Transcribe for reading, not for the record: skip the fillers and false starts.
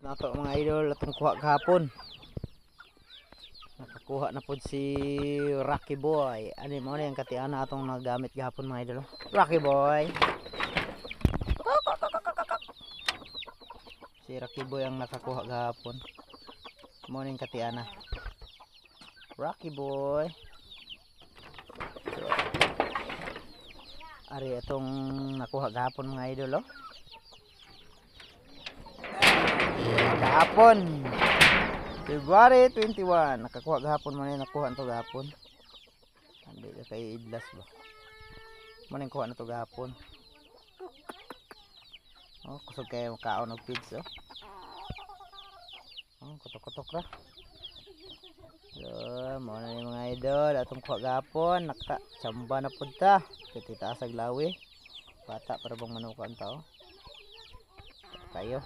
Nato mga idol atong kuha kahapon. Nakakuha na pod si Rocky Boy. Ano mo na yung katiana atong nagamit gahapon mga idol. Rocky Boy. Si Rocky Boy ang nakakuha gahapon. Mo na yung katiana. Rocky Boy. So, ari itong nakuha gahapon mga idol oh. Gahapon February 21 nakakuha gahapon man nakuha nito gahapon. Hindi na kay idlas ba man kuha na to gahapon. Oh kusog kayo kaon og pigs oh. Oh kutok-kutok ra. So mo na yung mga idol atong kuha gahapon naka tsamba na pud ta. Kita asag lawi. Bata para bang manukan ta oh. Kayo